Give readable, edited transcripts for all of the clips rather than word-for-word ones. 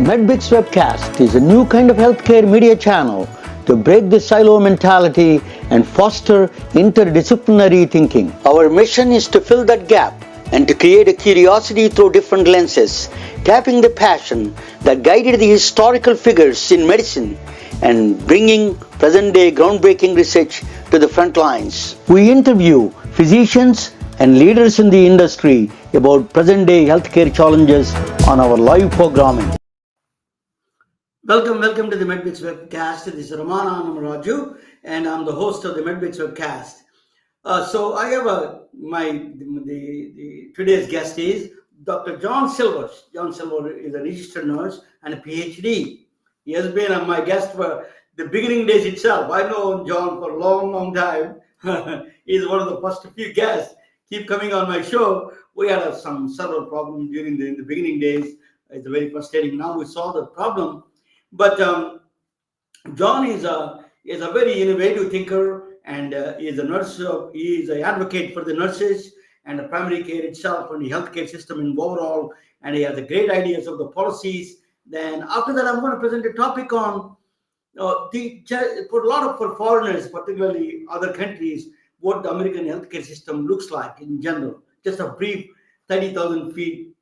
MedBix Webcast is a new kind of healthcare media channel to break the silo mentality and foster interdisciplinary thinking. Our mission is to fill that gap and to create a curiosity through different lenses, tapping the passion that guided the historical figures in medicine and bringing present-day groundbreaking research to the front lines. We interview physicians and leaders in the industry about present-day healthcare challenges on our live programming. Welcome to the MedBix Webcast. This is Ramana Namaraju, and I'm the host of the MedBix Webcast. So I have today's guest is Dr. John Silver. John Silver is a registered nurse and a PhD. He has been my guest for the beginning days itself. I've known John for a long time. He's one of the first few guests. Keep coming on my show. We had several problems during the beginning days. It's very frustrating. Now we solved the problem. But John is a very innovative thinker, and he is a nurse. He is an advocate for the nurses and the primary care itself and the healthcare system in overall. And he has the great ideas of the policies. Then after that, I'm going to present a topic on for a lot of for foreigners, particularly other countries, what the American healthcare system looks like in general. Just a brief 30,000 feet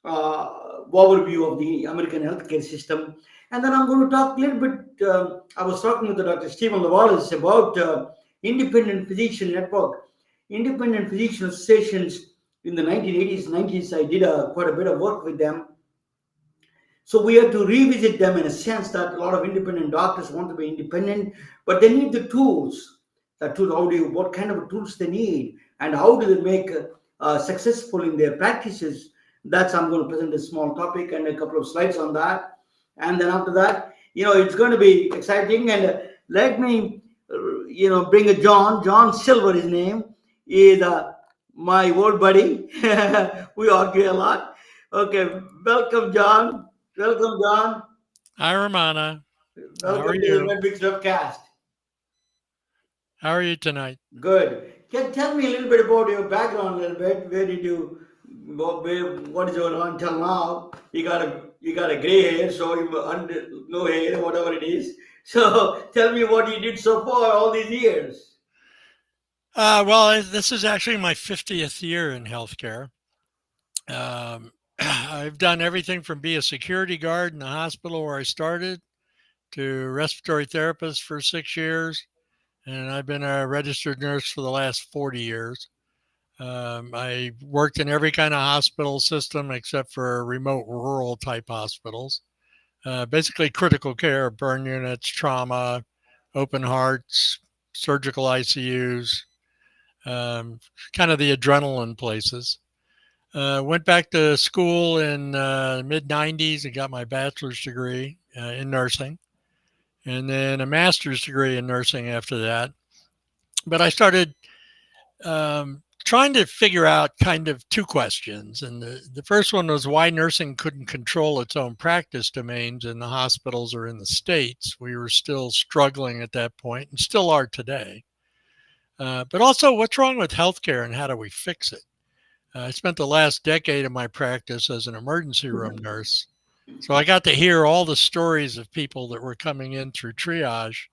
overview of the American healthcare system. And then I'm going to talk a little bit. I was talking with Dr. Stephen Lavalis about independent physician network, independent physician associations in the 1980s, 90s. I did quite a bit of work with them. So we have to revisit them in a sense that a lot of independent doctors want to be independent, but they need the tools. What kind of tools they need, and how do they make successful in their practices? I'm going to present a small topic and a couple of slides on that. And then after that, it's going to be exciting. And let me, bring a John Silver. His name is my old buddy. We argue a lot. Okay, welcome, John. Hi, Ramana. Welcome to the MedBix Webcast. How are you tonight? Good. Can you tell me a little bit about your background? A little bit. Where did you? What is your until now? You got a gray hair, so you no hair, whatever it is. So tell me what you did so far all these years. Well, this is actually my 50th year in healthcare. I've done everything from be a security guard in the hospital where I started to respiratory therapist for 6 years, and I've been a registered nurse for the last 40 years. I worked in every kind of hospital system except for remote rural type hospitals. Basically critical care, burn units, trauma, open hearts, surgical ICUs, kind of the adrenaline places. Went back to school in mid 90s and got my bachelor's degree in nursing, and then a master's degree in nursing after that. But I started trying to figure out kind of two questions. And the first one was why nursing couldn't control its own practice domains in the hospitals or in the states. We were still struggling at that point and still are today. But also, what's wrong with healthcare and how do we fix it? I spent the last decade of my practice as an emergency room nurse. So I got to hear all the stories of people that were coming in through triage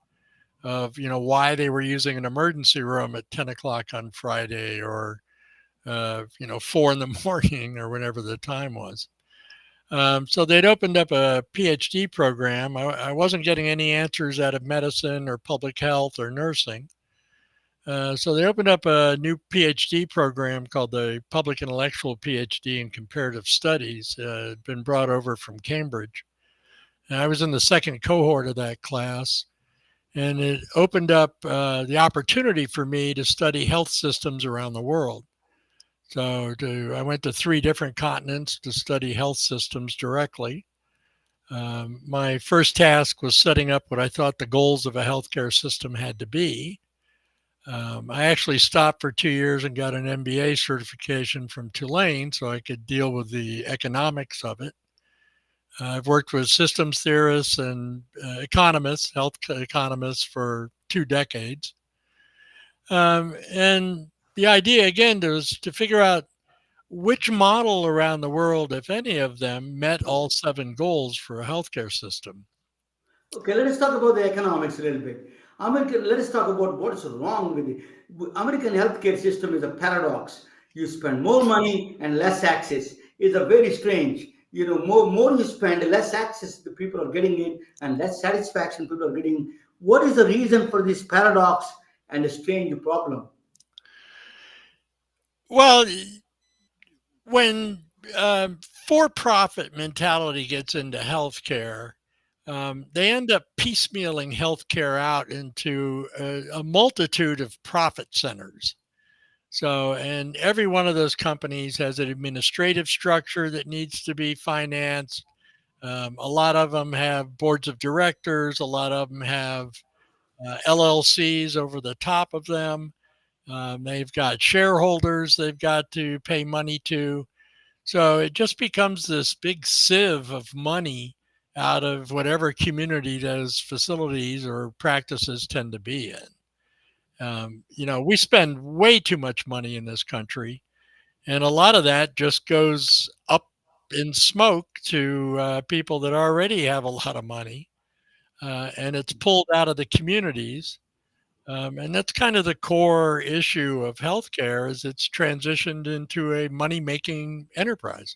of, why they were using an emergency room at 10 o'clock on Friday or, 4 in the morning or whenever the time was. So they'd opened up a PhD program. I wasn't getting any answers out of medicine or public health or nursing. So they opened up a new PhD program called the Public Intellectual PhD in Comparative Studies. It had been brought over from Cambridge. And I was in the second cohort of that class. And it opened up the opportunity for me to study health systems around the world. So I went to 3 different continents to study health systems directly. My first task was setting up what I thought the goals of a healthcare system had to be. I actually stopped for 2 years and got an MBA certification from Tulane so I could deal with the economics of it. I've worked with systems theorists and economists, health economists for 2 decades. And the idea, again, was to figure out which model around the world, if any of them, met all seven goals for a healthcare system? Okay, let us talk about the economics a little bit. Let us talk about what is wrong with the American healthcare system is a paradox. You spend more money and less access. It's a very strange. More you spend, less access the people are getting it, and less satisfaction people are getting. What is the reason for this paradox and a strange problem? Well, when for-profit mentality gets into healthcare, they end up piecemealing healthcare out into a multitude of profit centers. So, and every one of those companies has an administrative structure that needs to be financed. A lot of them have boards of directors. A lot of them have LLCs over the top of them. They've got shareholders they've got to pay money to. So it just becomes this big sieve of money out of whatever community those facilities or practices tend to be in. We spend way too much money in this country, and a lot of that just goes up in smoke to people that already have a lot of money, and it's pulled out of the communities. And that's kind of the core issue of healthcare is it's transitioned into a money-making enterprise.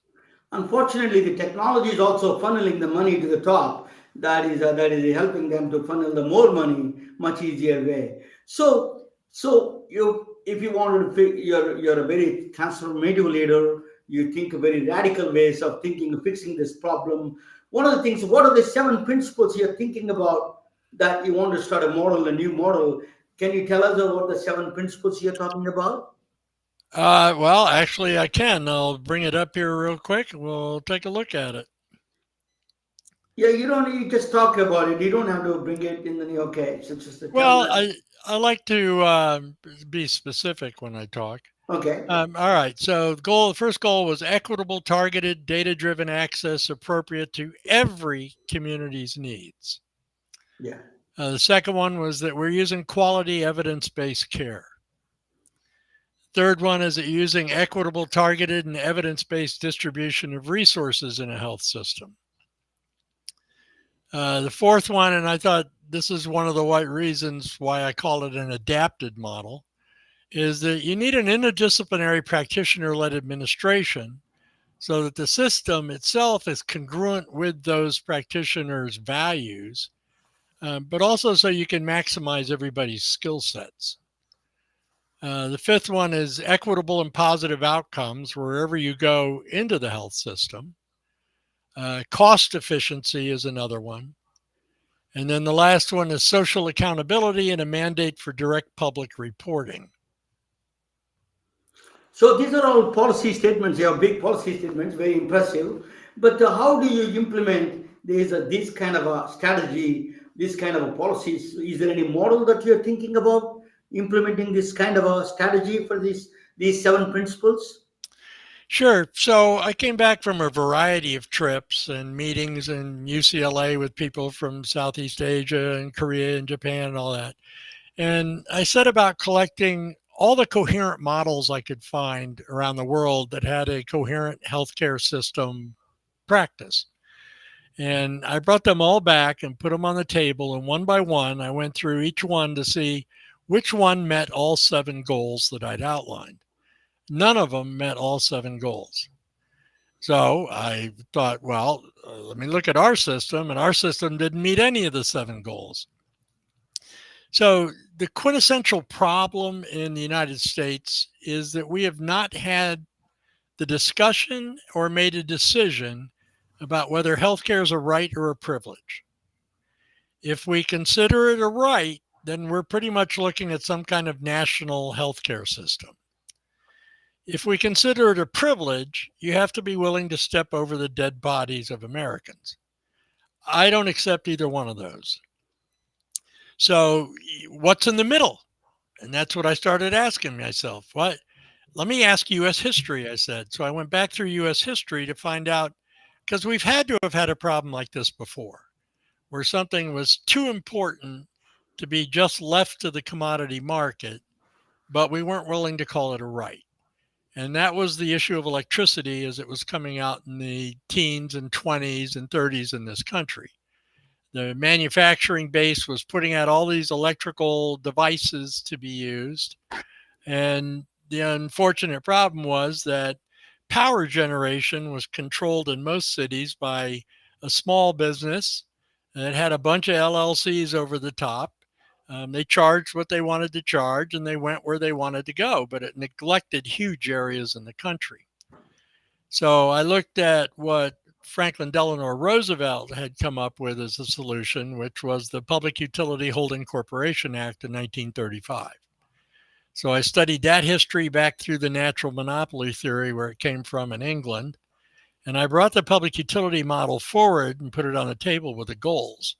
Unfortunately, the technology is also funneling the money to the top. That is helping them to funnel the more money much easier way. So if you wanted to you're a very transformative leader. You think very radical ways of thinking of fixing this problem. One of the things, what are the seven principles you're thinking about that you want to start a new model? Can you tell us what the seven principles you're talking about? Well, actually, I can. I'll bring it up here real quick. We'll take a look at it. Yeah, you don't. You just talk about it. You don't have to bring it in the. Okay, so just tell Well, us. I like to be specific when I talk. Okay. All right. So the first goal was equitable, targeted, data-driven access appropriate to every community's needs. Yeah. The second one was that we're using quality evidence-based care. Third one is that using equitable, targeted, and evidence-based distribution of resources in a health system. The fourth one, and I thought this is one of the white reasons why I call it an adapted model, is that you need an interdisciplinary practitioner-led administration so that the system itself is congruent with those practitioners' values, but also so you can maximize everybody's skill sets. The fifth one is equitable and positive outcomes wherever you go into the health system. Cost efficiency is another one. And then the last one is social accountability and a mandate for direct public reporting. So these are all policy statements. You have big policy statements, very impressive. But how do you implement this kind of a strategy, this kind of a policies? Is there any model that you're thinking about implementing this kind of a strategy for these seven principles? Sure. So I came back from a variety of trips and meetings in UCLA with people from Southeast Asia and Korea and Japan and all that. And I set about collecting all the coherent models I could find around the world that had a coherent healthcare system practice. And I brought them all back and put them on the table. And one by one, I went through each one to see which one met all seven goals that I'd outlined. None of them met all seven goals. So I thought, well, let me look at our system, and our system didn't meet any of the seven goals. So the quintessential problem in the United States is that we have not had the discussion or made a decision about whether healthcare is a right or a privilege. If we consider it a right, then we're pretty much looking at some kind of national healthcare system. If we consider it a privilege, you have to be willing to step over the dead bodies of Americans. I don't accept either one of those. So, what's in the middle? And that's what I started asking myself. Let me ask US history, I said. So I went back through US history to find out, because we've had to have had a problem like this before, where something was too important to be just left to the commodity market, but we weren't willing to call it a right. And that was the issue of electricity as it was coming out in the teens and 20s and 30s in this country. The manufacturing base was putting out all these electrical devices to be used. And the unfortunate problem was that power generation was controlled in most cities by a small business that had a bunch of LLCs over the top. They charged what they wanted to charge and they went where they wanted to go, but it neglected huge areas in the country. So I looked at what Franklin Delano Roosevelt had come up with as a solution, which was the Public Utility Holding Corporation Act in 1935. So I studied that history back through the natural monopoly theory where it came from in England. And I brought the public utility model forward and put it on the table with the goals.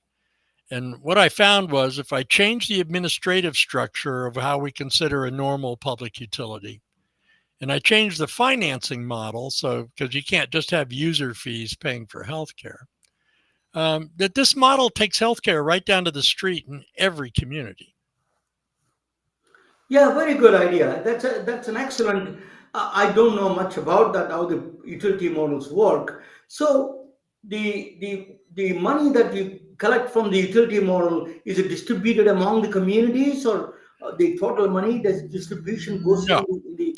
And what I found was if I changed the administrative structure of how we consider a normal public utility, and I changed the financing model, so because you can't just have user fees paying for healthcare, that this model takes healthcare right down to the street in every community. Yeah, very good idea. That's an excellent. I don't know much about that how the utility models work. So the money that you collect from the utility model, is it distributed among the communities, or the total money does distribution goes No. in the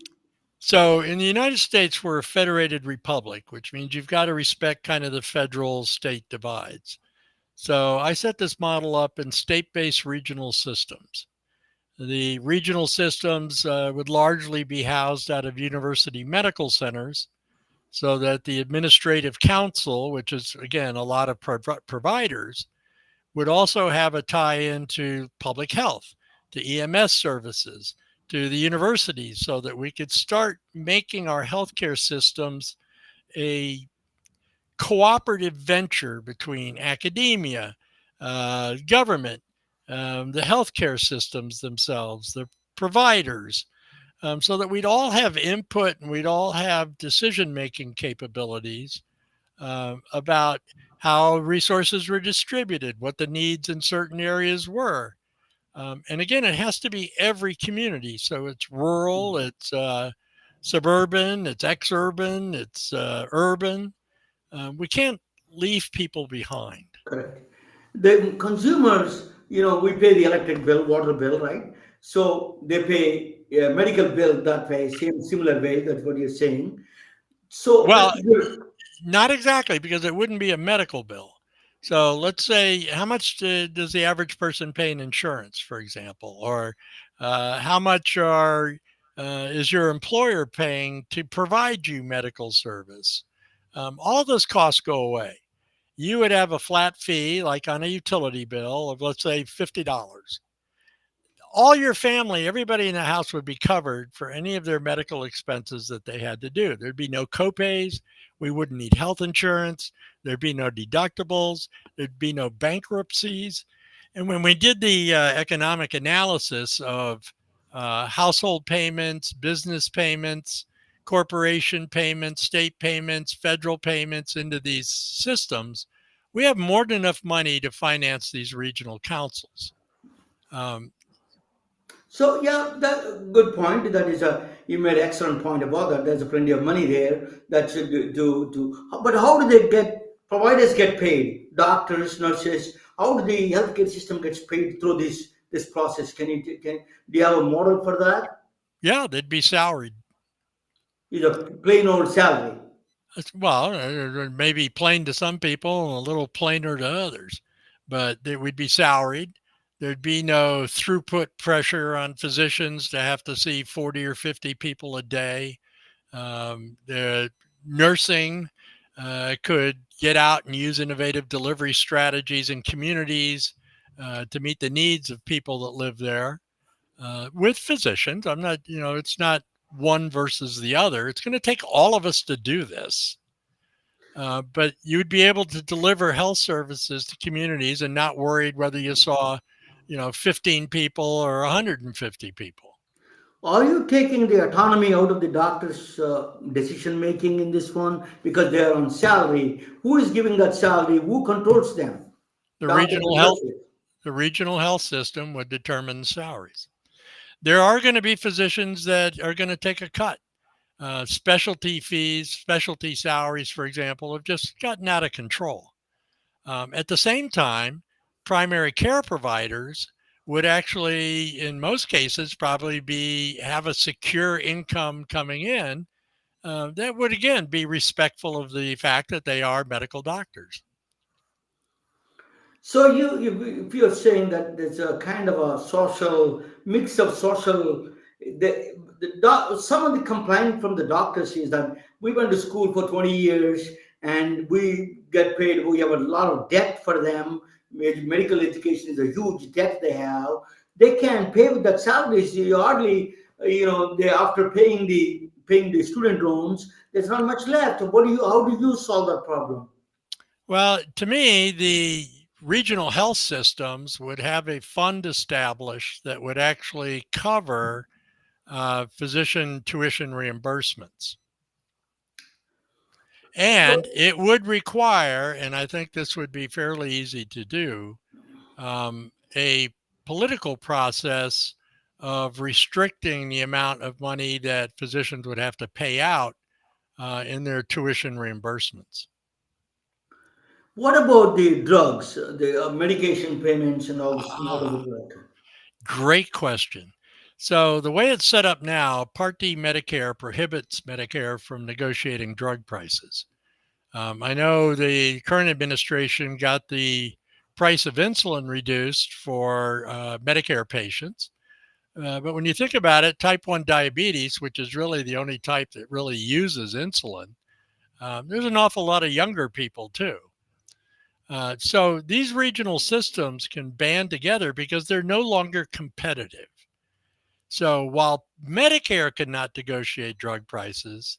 So in the United States, we're a federated republic, which means you've got to respect kind of the federal state divides. So I set this model up in state based regional systems. The regional systems would largely be housed out of university medical centers so that the administrative council, which is again a lot of providers, would also have a tie into public health, to EMS services, to the universities, so that we could start making our healthcare systems a cooperative venture between academia, government, the healthcare systems themselves, the providers, so that we'd all have input and we'd all have decision making capabilities about how resources were distributed, what the needs in certain areas were. And again, it has to be every community. So it's rural, it's suburban, it's exurban, it's urban. We can't leave people behind. correct. The consumers, we pay the electric bill, water bill, right? So they pay a medical bill that way, same similar way. That's what you're saying. So Well, that's good. not exactly, because it wouldn't be a medical bill. So let's say, how much does the average person pay in insurance, for example, or how much is your employer paying to provide you medical service? All those costs go away. You would have a flat fee, like on a utility bill of, let's say, $50. All your family, everybody in the house would be covered for any of their medical expenses that they had to do. There'd be no copays. We wouldn't need health insurance. There'd be no deductibles. There'd be no bankruptcies. And when we did the economic analysis of household payments, business payments, corporation payments, state payments, federal payments into these systems, we have more than enough money to finance these regional councils. Um, So yeah, that good point. That is a you made excellent point about that. There's plenty of money there that should do. But how do they get providers get paid? Doctors, nurses. How do the healthcare system gets paid through this process? Do you have a model for that? yeah, they'd be salaried. Is a plain old salary. Well, maybe plain to some people and a little plainer to others, but they would be salaried. There'd be no throughput pressure on physicians to have to see 40 or 50 people a day. The nursing could get out and use innovative delivery strategies in communities to meet the needs of people that live there with physicians. I'm not, it's not one versus the other. It's going to take all of us to do this. But you'd be able to deliver health services to communities and not worried whether you saw, 15 people or 150 people. Are you taking the autonomy out of the doctor's decision making in this one because they are on salary? Who is giving that salary? Who controls them? The Doctors regional and health, nurses. the regional health system would determine the salaries. There are going to be physicians that are going to take a cut. Specialty fees, specialty salaries, for example, have just gotten out of control. At the same time, primary care providers would actually, in most cases, probably have a secure income coming in that would again be respectful of the fact that they are medical doctors. So if you're saying that there's a kind of a social mix of social, some of the complaint from the doctors is that we went to school for 20 years and we get paid. We have a lot of debt for them. Medical education is a huge debt they have. They can't pay with that salaries. You hardly, they after paying the student loans, there's not much left. How do you solve that problem? Well, to me, the regional health systems would have a fund established that would actually cover physician tuition reimbursements. And it would require, and I think this would be fairly easy to do, a political process of restricting the amount of money that physicians would have to pay out in their tuition reimbursements. What about the drugs, the medication payments, and all this? How does Ah, it work? great question. So, the way it's set up now, Part D Medicare prohibits Medicare from negotiating drug prices. I know the current administration got the price of insulin reduced for Medicare patients. But when you think about it, type 1 diabetes, which is really the only type that really uses insulin, there's an awful lot of younger people too. So these regional systems can band together because they're no longer competitive. So while Medicare cannot negotiate drug prices,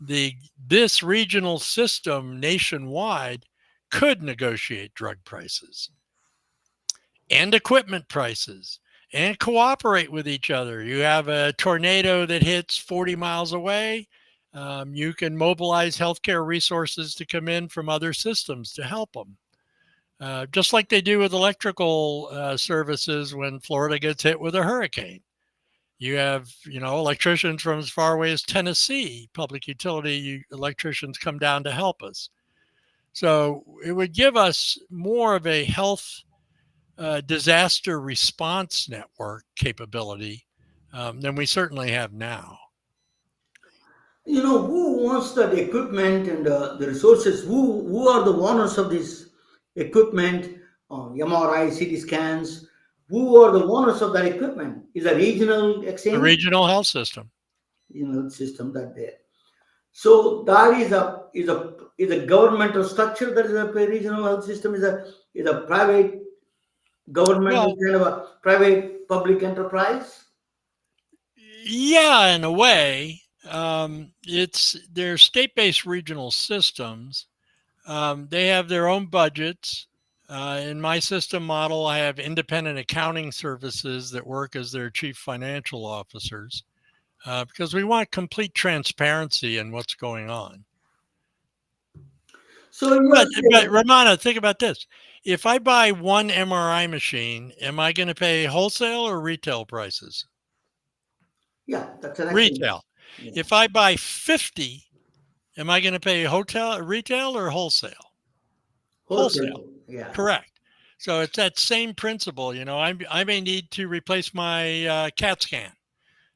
this regional system nationwide could negotiate drug prices and equipment prices and cooperate with each other. You have a tornado that hits 40 miles away. You can mobilize healthcare resources to come in from other systems to help them. Just like they do with electrical services when Florida gets hit with a hurricane. You have, electricians from as far away as Tennessee, public utility electricians come down to help us. So it would give us more of a health disaster response network capability than we certainly have now. Who wants that equipment and the resources? Who are the owners of this equipment? MRI, CT scans. Who are the owners of that equipment? Is a regional The exchange, regional health system. system that there. So that is a governmental structure. That is a regional health system. Is a private governmental Well, kind of a private public enterprise. yeah, in a way, they're state-based regional systems. They have their own budgets. In my system model, I have independent accounting services that work as their chief financial officers because we want complete transparency in what's going on. So But, you're but saying, Romana, think about this. If I buy one MRI machine, am I going to pay wholesale or retail prices? yeah, that's an excellent. Retail. Yeah. If I buy 50, am I going to pay retail or wholesale? Wholesale. Wholesale. Yeah. Correct. So it's that same principle. I may need to replace my CAT scan.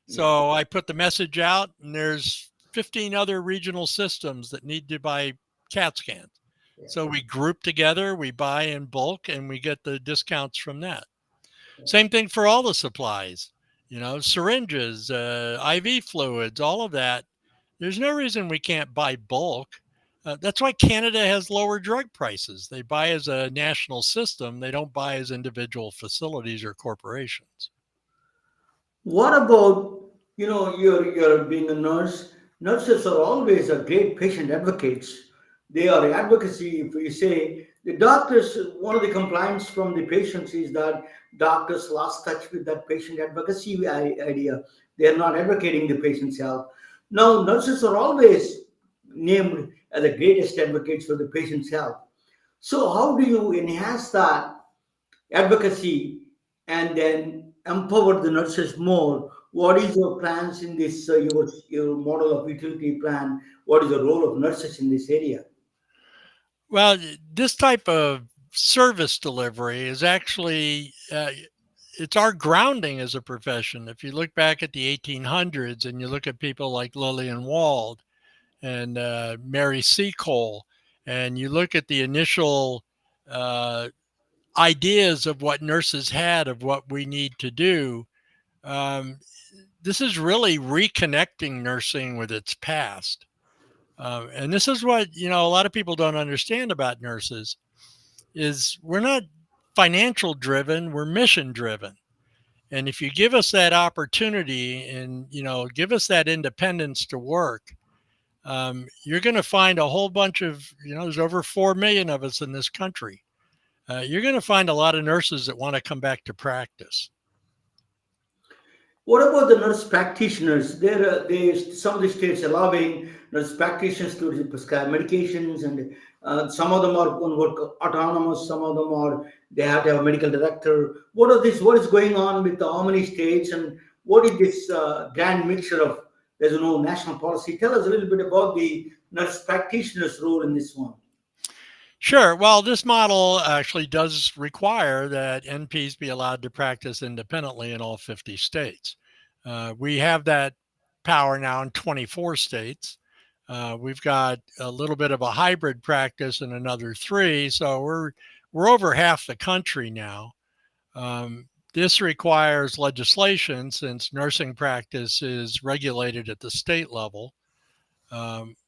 Yeah. So I put the message out, and there's 15 other regional systems that need to buy CAT scans. Yeah. So we group together, we buy in bulk, and we get the discounts from that. Same thing for all the supplies, syringes, IV fluids, all of that. There's no reason we can't buy bulk. That's why Canada has lower drug prices. They buy as a national system, they don't buy as individual facilities or corporations. What about, you're being a nurse? Nurses are always a great patient advocates. They are advocacy. If you say the doctors, one of the complaints from the patients is that doctors lost touch with that patient advocacy idea. They are not advocating the patient's health. Now, nurses are always named as the greatest advocates for the patient's health. So, how do you enhance that advocacy and then empower the nurses more What is your plans in this, your model of utility plan? What is the role of nurses in this area? Well, this type of service delivery is actually it's our grounding as a profession. If you look back at the 1800s and you look at people like Lillian Wald and Mary Seacole, and you look at the initial uh, ideas of what nurses had of what we need to do, um, this is really reconnecting nursing with its past. And this is what, a lot of people don't understand about nurses is we're not financial driven, we're mission driven. And if you give us that opportunity and, give us that independence to work, you're going to find a whole bunch of, there's over 4 million of us in this country. You're going to find a lot of nurses that want to come back to practice. What about the nurse practitioners? Some of the states allowing nurse practitioners to prescribe medications, and some of them are on work autonomous. Some of them are they have to have a medical director. What are this? What is going on with how many states, and what is this grand mixture of? There's no national policy. Tell us a little bit about the nurse practitioners' role in this one. Sure. Well, this model actually does require that NPs be allowed to practice independently in all 50 states. We have that power now in 24 states. We've got a little bit of a hybrid practice in another three, so we're over half the country now. This requires legislation since nursing practice is regulated at the state level.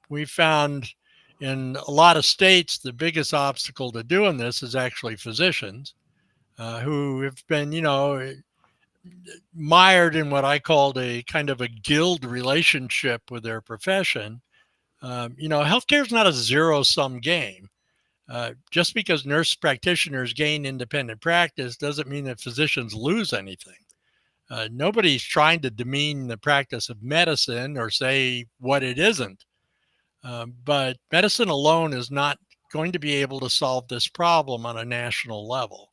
We found in a lot of states, the biggest obstacle to doing this is actually physicians who have been, mired in what I called a kind of a guild relationship with their profession. Healthcare is not a zero sum game. Just because nurse practitioners gain independent practice doesn't mean that physicians lose anything. Nobody's trying to demean the practice of medicine or say what it isn't. But medicine alone is not going to be able to solve this problem on a national level.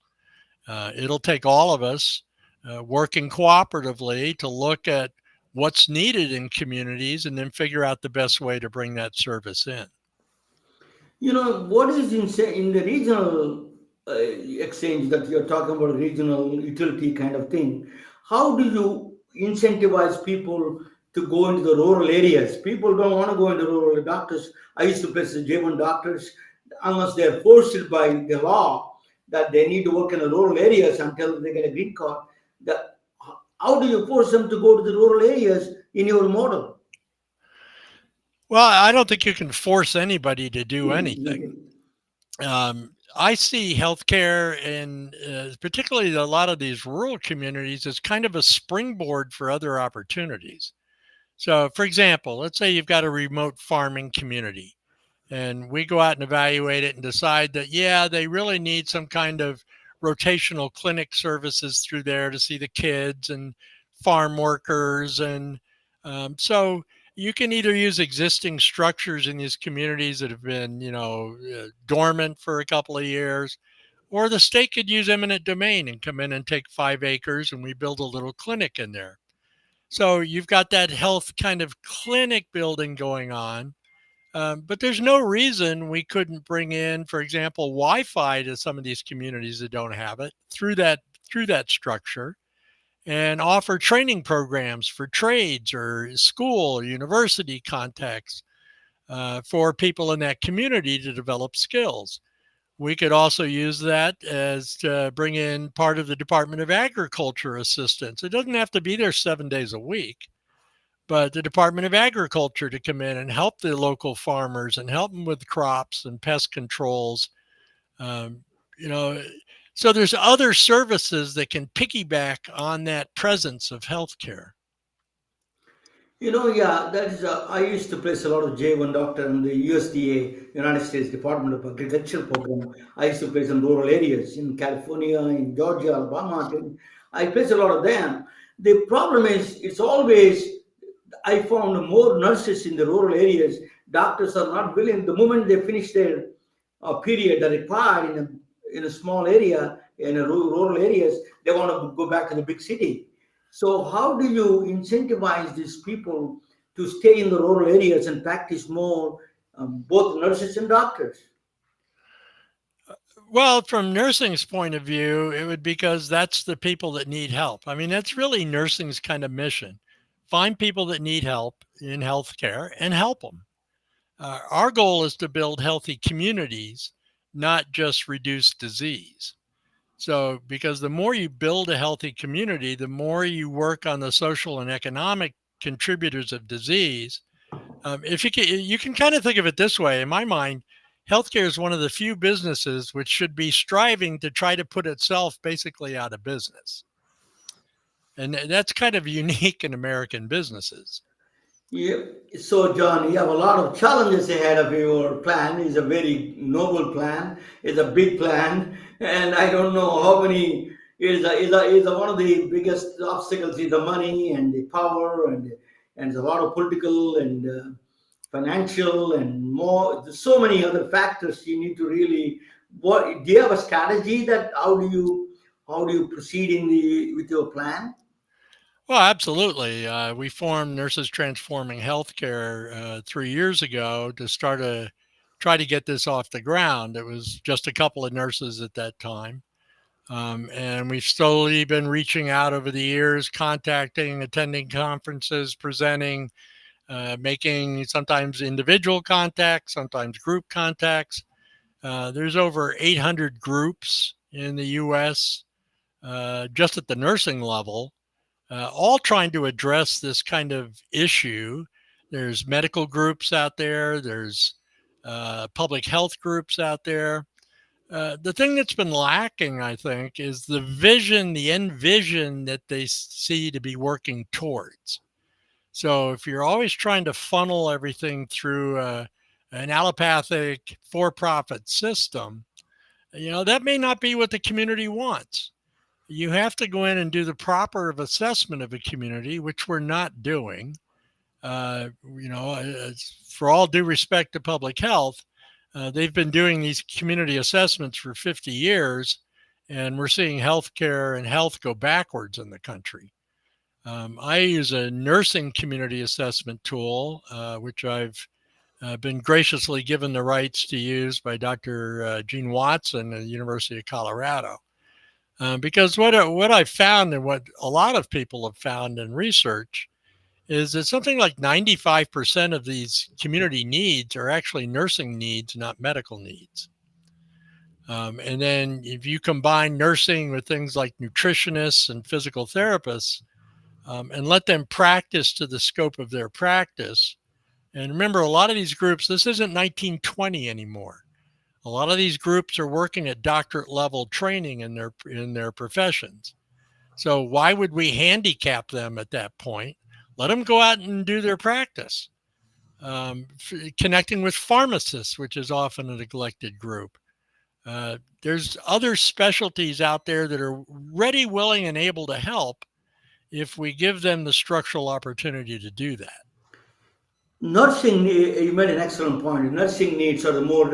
It'll take all of us working cooperatively to look at what's needed in communities and then figure out the best way to bring that service in. What is in the regional exchange that you're talking about, regional utility kind of thing? How do you incentivize people to go into the rural areas? People don't want to go into rural doctors. I used to place the J1 doctors unless they're forced by the law that they need to work in the rural areas until they get a green card. The, how do you force them to go to the rural areas in your model? Well, I don't think you can force anybody to do anything. I see healthcare in particularly a lot of these rural communities as kind of a springboard for other opportunities. So, for example, let's say you've got a remote farming community and we go out and evaluate it and decide that, yeah, they really need some kind of rotational clinic services through there to see the kids and farm workers. And so you can either use existing structures in these communities that have been, dormant for a couple of years, or the state could use eminent domain and come in and take 5 acres and we build a little clinic in there. So you've got that health kind of clinic building going on. But there's no reason we couldn't bring in, for example, Wi-Fi to some of these communities that don't have it through that structure, and offer training programs for trades or school or university contexts for people in that community to develop skills. We could also use that as to bring in part of the Department of Agriculture assistance. It doesn't have to be there 7 days a week, but the Department of Agriculture to come in and help the local farmers and help them with crops and pest controls. Um, you know, so there's other services that can piggyback on that presence of healthcare. Yeah, that is. I used to place a lot of J1 doctor in the USDA, United States Department of Agriculture program. I used to place in rural areas in California, in Georgia, Alabama. I place a lot of them. The problem is, it's always I found more nurses in the rural areas. Doctors are not willing. The moment they finish their period, they're required in a small area, in a rural areas, they want to go back to the big city. So how do you incentivize these people to stay in the rural areas and practice more, both nurses and doctors? Well, from nursing's point of view, it would because that's the people that need help. I mean, that's really nursing's kind of mission. Find people that need help in healthcare and help them. Our goal is to build healthy communities, not just reduce disease. So, because the more you build a healthy community, the more you work on the social and economic contributors of disease. If you can kind of think of it this way. In my mind, healthcare is one of the few businesses which should be striving to try to put itself basically out of business, and that's kind of unique in American businesses. Yeah. So, John, you have a lot of challenges ahead of your plan. It's a very noble plan. It's a big plan, and I don't know how many. One of the biggest obstacles is the money and the power and there's a lot of political and financial and more. There's so many other factors you need to really. What do you have a strategy that how do you proceed in the with your plan? Well, absolutely. We formed Nurses Transforming Healthcare 3 years ago to try to get this off the ground. It was just a couple of nurses at that time. And we've slowly been reaching out over the years, contacting, attending conferences, presenting, making sometimes individual contacts, sometimes group contacts. There's over 800 groups in the US just at the nursing level, all trying to address this kind of issue. There's medical groups out there, there's public health groups out there. The thing that's been lacking, I think, is the vision, the end vision that they see to be working towards. So if you're always trying to funnel everything through an allopathic for-profit system, that may not be what the community wants. You have to go in and do the proper assessment of a community, which we're not doing. For all due respect to public health, they've been doing these community assessments for 50 years, and we're seeing healthcare and health go backwards in the country. I use a nursing community assessment tool, which I've been graciously given the rights to use by Dr. Gene Watson at the University of Colorado. Because what I've found and what a lot of people have found in research is that something like 95% of these community needs are actually nursing needs, not medical needs. And then if you combine nursing with things like nutritionists and physical therapists, and let them practice to the scope of their practice. And remember, a lot of these groups, this isn't 1920 anymore. A lot of these groups are working at doctorate level training in their professions. So why would we handicap them at that point? Let them go out and do their practice. Connecting with pharmacists, which is often a neglected group. There's other specialties out there that are ready, willing, and able to help if we give them the structural opportunity to do that. Nursing, you made an excellent point. Nursing needs are the more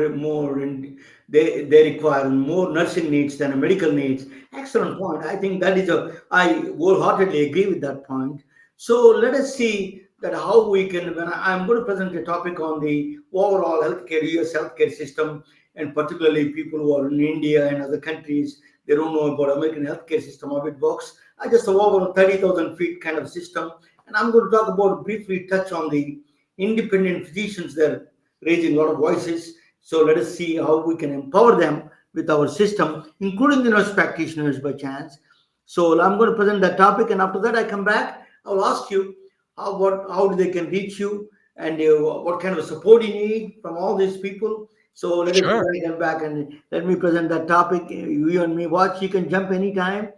they require more nursing needs than medical needs. Excellent point. I think that is a I wholeheartedly agree with that point. So let us see that how we can. When I'm going to present a topic on the overall healthcare U.S. healthcare system, and particularly people who are in India and other countries, they don't know about American healthcare system, how it works. I just have over 30,000 feet kind of system, and I'm going to talk about briefly touch on the independent physicians. They're raising a lot of voices. So let us see how we can empower them with our system, including the nurse practitioners by chance. So I'm going to present that topic, and after that I come back. I'll ask you how they can reach you and what kind of support you need from all these people. So let us see Sure. when I come back and let me present that topic. You and me watch. You can jump anytime.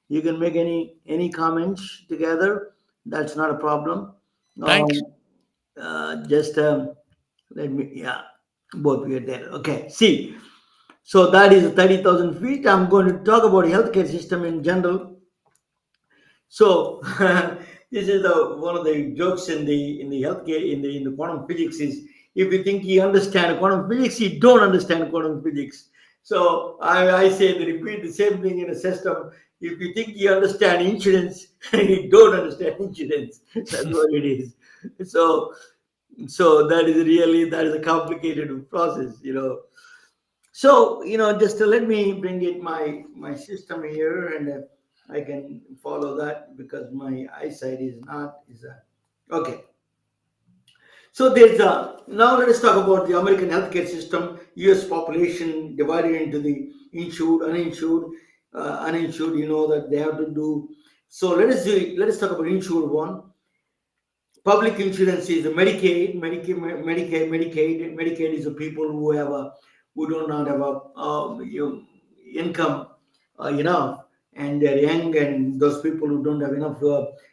You can make any comments together. That's not a problem. Thanks. Um, just let me, yeah, both we are there. Okay, see, so that is 30,000 feet. I'm going to talk about healthcare system in general. So this is one of the jokes in the healthcare in the quantum physics is if you think you understand quantum physics, you don't understand quantum physics. So I say they repeat the same thing in a system. If you think you understand insurance, you don't understand insurance. That's what it is. So that is really that is a complicated process. So just to let me bring it my system here, and I can follow that because my eyesight is not is okay. So there's now let us talk about the American healthcare system. U.S. population divided into the insured, uninsured, uninsured. You know that they have to do. So let us talk about insured one. Public insurance is Medicaid. Medicaid is the people who do not have a income enough, and they're young, and those people who don't have enough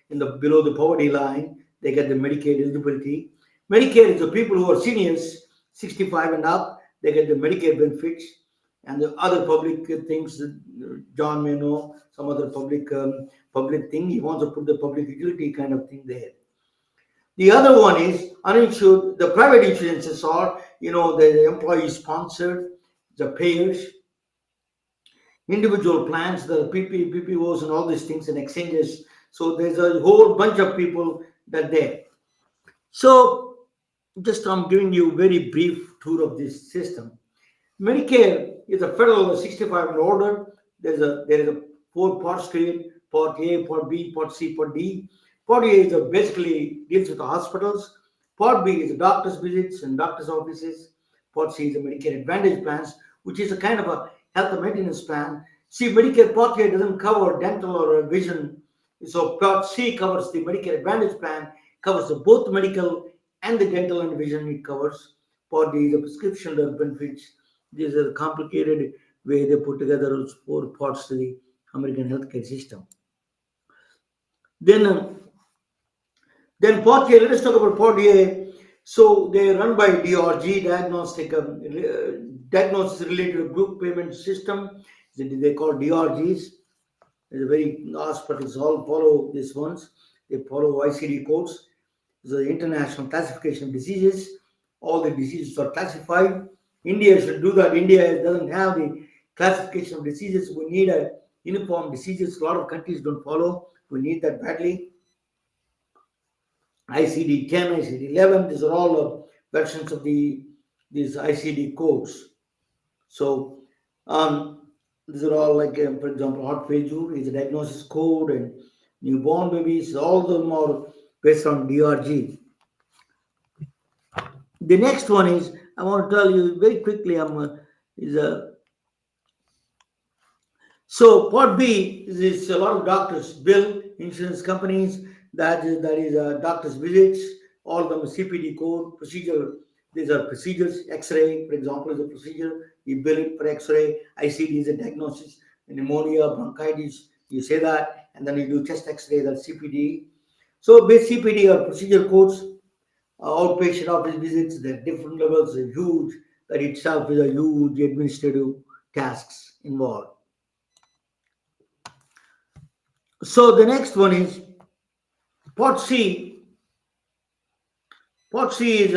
in the below the poverty line, they get the Medicaid eligibility. Medicare is the people who are seniors, 65 and up, they get the Medicare benefits, and the other public things that John may know, some other public thing. He wants to put the public utility kind of thing there. The other one is uninsured. The private insurances are, the employee sponsored, the payers, individual plans, the PPOs, and all these things, and exchanges. So there's a whole bunch of people that there. So just I'm giving you a very brief tour of this system. Medicare is a federal 65 and older. There is a four parts to it: Part A, Part B, Part C, Part D. Part A is basically deals with the hospitals. Part B is the doctor's visits and doctor's offices. Part C is the Medicare Advantage plans, which is a kind of a health and maintenance plan. See, Medicare Part A doesn't cover dental or vision. So Part C covers the Medicare Advantage plan, covers both medical and the dental and vision it covers. Part D is the prescription drug benefits. This is a complicated way they put together those four parts to the American healthcare system. Then, then Part A, let us talk about Part A. So they are run by DRG, Diagnosis Related Group Payment System. They call DRGs. There's a very hospitals all follow these ones. They follow ICD codes. The International Classification of Diseases. All the diseases are classified. India should do that. India doesn't have the classification of diseases. We need a uniform diseases. A lot of countries don't follow. We need that badly. ICD 10, ICD 11. These are all versions of these ICD codes. So these are all like, for example, heart failure is a diagnosis code, and newborn babies. All of them are based on DRG. The next one is I want to tell you very quickly. Is a So Part B is a lot of doctors bill insurance companies. That is doctors visits. All of them are CPD code procedure. These are procedures. X-ray, for example, is a procedure. You bill it for X-ray. ICD is a diagnosis. Pneumonia, bronchitis. You say that, and then you do chest X-ray. That's CPD. So base CPD are procedure codes. Outpatient office visits. There are different levels. Are huge. That itself is a huge administrative tasks involved. So the next one is Part C. Part C is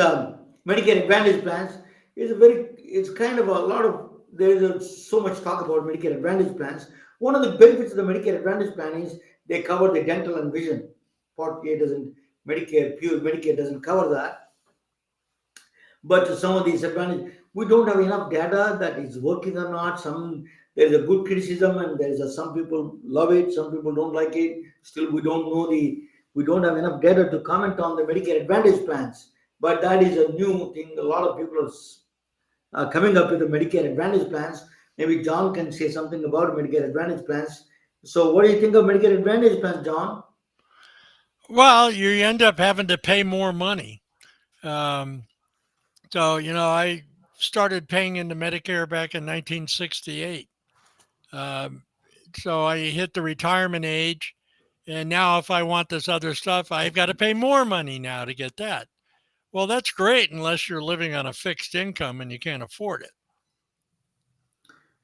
Medicare Advantage plans. It's kind of a lot of there is so much talk about Medicare Advantage plans. One of the benefits of the Medicare Advantage plan is they cover the dental and vision. Part A doesn't. Pure Medicare doesn't cover that. But some of these advantages, we don't have enough data that is working or not. There's a good criticism, and some people love it, some people don't like it. Still, we don't have enough data to comment on the Medicare Advantage plans. But that is a new thing. A lot of people are coming up with the Medicare Advantage plans. Maybe John can say something about Medicare Advantage plans. So, what do you think of Medicare Advantage plans, John? Well, you end up having to pay more money. Um, so, I started paying into Medicare back in 1968. Um, so I hit the retirement age. And now, if I want this other stuff, I've got to pay more money now to get that. Well, that's great unless you're living on a fixed income and you can't afford it.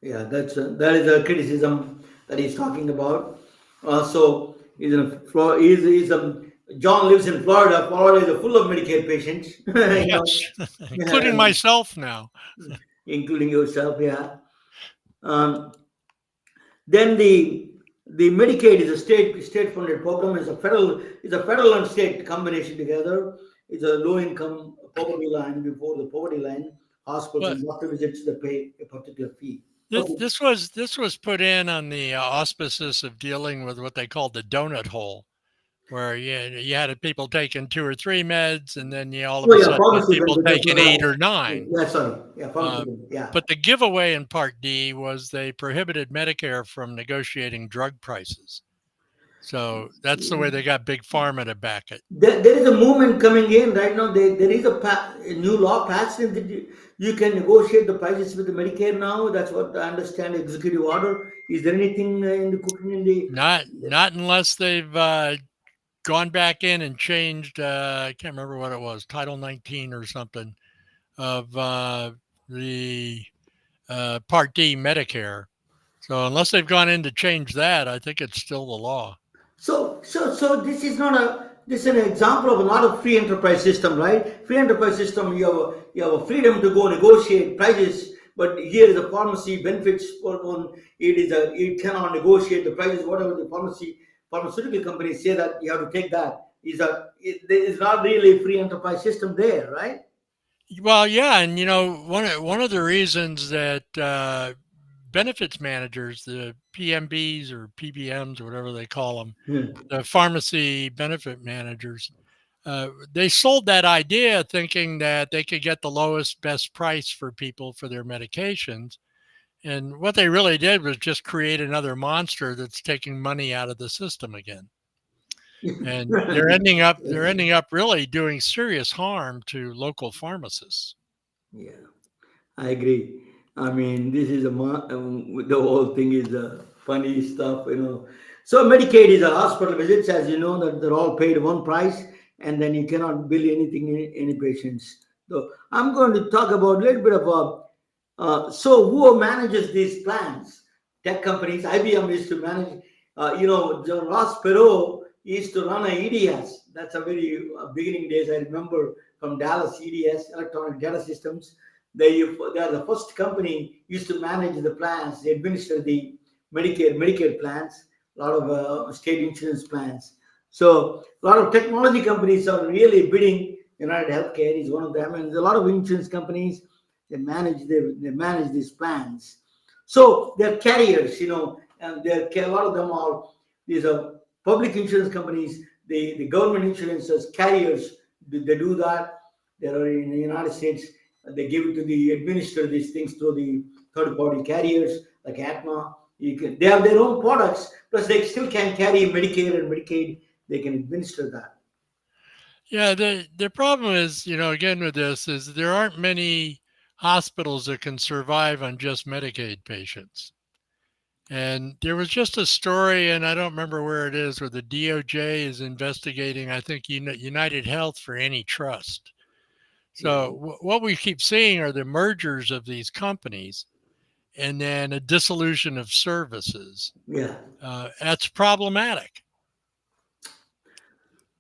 Yeah, that is a criticism that he's talking about. So he's in John lives in Florida. Florida is full of Medicaid patients, Yes, including myself now. including yourself. Yeah. Um, then the Medicaid is a state funded program. Is a federal and state combination together. It's a low income poverty line. Before the poverty line, hospitals But and doctor visits they pay a particular fee. Okay. this was put in on the auspices of dealing with what they called the donut hole, where you had people taking two or three meds, and then you all of Oh a yeah, sudden had pharmacy people benefit. That's taking what eight I. or nine. Yeah, sorry. Yeah, pharmacy Uh, benefit. Yeah. but the giveaway in Part D was they prohibited Medicare from negotiating drug prices. So that's the way they got Big Pharma to back it. There is a movement coming in right now. There is a new law passed in that you can negotiate the prices with the Medicare now. That's what I understand. Executive order. Is there anything in the cooking in Not unless they've gone back in and changed. I can't remember what it was, Title 19 or something of the Part D Medicare. So unless they've gone in to change that, I think it's still the law. So this is not a this is an example of not a free enterprise system, right? Free enterprise system, you have a freedom to go negotiate prices, but here is a pharmacy benefits for one. It cannot negotiate the prices. Whatever the pharmaceutical companies say that you have to take that there is not really a free enterprise system there, right? Well, yeah, and one of the reasons that benefits managers, the PMBs or PBMs or whatever they call them, Hmm. the pharmacy benefit managers, they sold that idea thinking that they could get the lowest, best price for people for their medications. And what they really did was just create another monster that's taking money out of the system again. And they're ending up really doing serious harm to local pharmacists. Yeah. I agree. I mean, this is the whole thing is funny stuff. So Medicaid is a hospital visits, as you know, that they're all paid one price, and then you cannot bill anything any patients. So I'm going to talk about a little bit of so who manages these plans? Tech companies. IBM used to manage. John Ross Perot used to run a EDS. That's a very beginning days. I remember from Dallas EDS, Electronic Data Systems. They are the first company used to manage the plans. They administer the Medicare plans, a lot of state insurance plans. So a lot of technology companies are really bidding. United Healthcare is one of them, and a lot of insurance companies they manage these plans. So they're carriers, and a lot of them are these are public insurance companies. The government insurance as carriers, they do that. There are in the United States, they give it to the administer these things through the third party carriers like Atma. They have their own products, plus they still can carry Medicare and Medicaid. They can administer that. Yeah, the problem is, again with this is there aren't many hospitals that can survive on just Medicaid patients. And there was just a story, and I don't remember where it is, where the DOJ is investigating, I think, United Health for antitrust. Yeah, So what we keep seeing are the mergers of these companies and then a dissolution of services. yeah. That's problematic.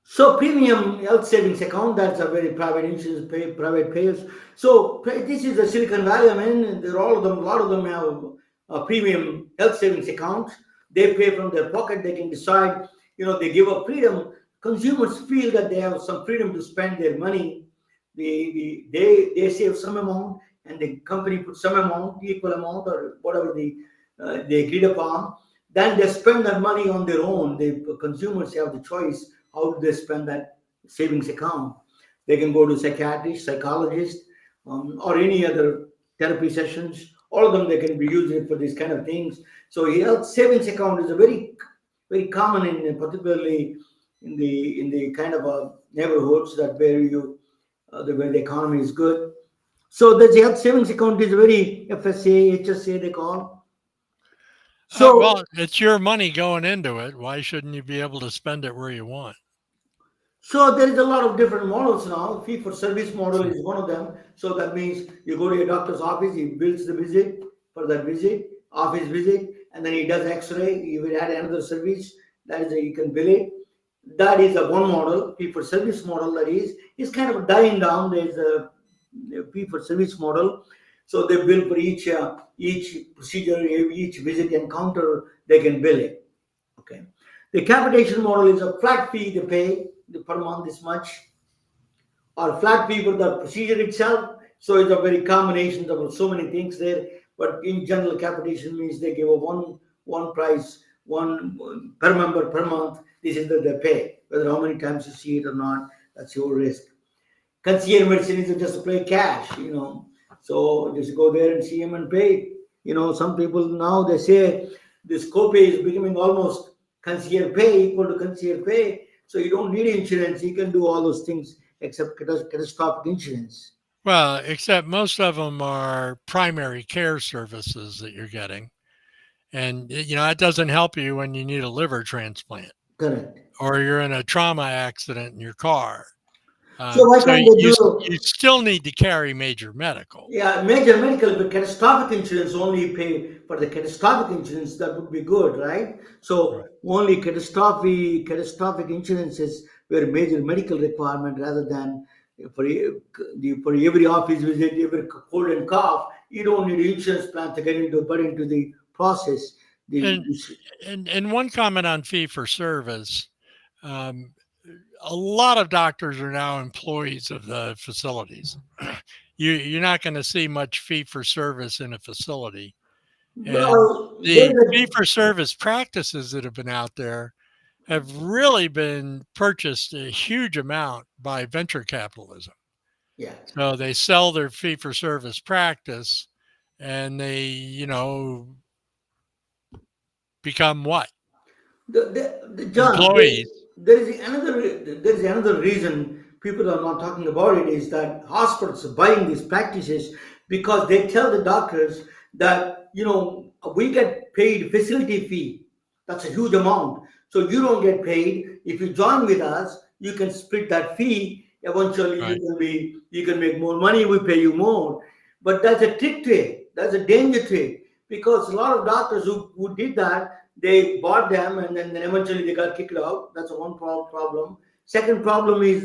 So premium health savings account, that's a very private insurance private payers. So this is the Silicon Valley. I mean, there are all of them. A lot of them have a premium health savings account. They pay from their pocket. They can decide. They give up freedom. Consumers feel that they have some freedom to spend their money. They save some amount, and the company puts some amount, equal amount, or whatever they agreed upon. Then they spend that money on their own. The consumers have the choice how do they spend that savings account. They can go to psychiatrist, psychologist, or any other therapy sessions. All of them they can be using for these kind of things. So health savings account is a very very common in particularly in the kind of neighborhoods that where the economy is good. So the health savings account is very FSA, HSA they call. So Well, it's your money going into it. Why shouldn't you be able to spend it where you want? So there is a lot of different models now. Fee for service model is one of them. So that means you go to your doctor's office, he bills the visit for that visit, office visit, and then he does X-ray. You will add another service. That is you can bill it. That is a one model. Fee for service model that is kind of dying down. There's a fee for service model. So they bill for each procedure, each visit encounter. They can bill it. Okay. The capitation model is a flat fee they pay per month this much, or flat fee for the procedure itself. So it's a very combination of so many things there. But in general, capitation means they give a one price, one per member per month. This is that they pay. Whether how many times you see it or not, that's your risk. Concierge medicine is just to play cash. So just go there and see him and pay. Some people now they say this copay is becoming almost concierge pay equal to concierge pay. So you don't need insurance. You can do all those things except catastrophic insurance. Well, except most of them are primary care services that you're getting. And, that doesn't help you when you need a liver transplant Correct. or you're in a trauma accident in your car. So why So can't they you do? still need to carry major medical. Yeah, major medical, but catastrophic insurance only pay for the catastrophic insurance. That would be good, right? Right. So only catastrophic insurance is where major medical requirement rather than for every office visit, every cold and cough. You don't need insurance plan to get into the process. The And, and one comment on fee for service. Um, a lot of doctors are now employees of the facilities. You're not going to see much fee for service in a facility. And well, the there's a fee for service practices that have been out there have really been purchased a huge amount by venture capitalism. yeah. So they sell their fee for service practice and they, become what? John, Employees. there is another reason people are not talking about it is that hospitals are buying these practices because they tell the doctors that we get paid facility fee. That's a huge amount. So you don't get paid. If you join with us, you can split that fee. Eventually, Right. you can make more money. We pay you more. But that's a trick to it. That's a danger to it because a lot of doctors who did that they bought them and then eventually they got kicked out. That's one problem. Second problem is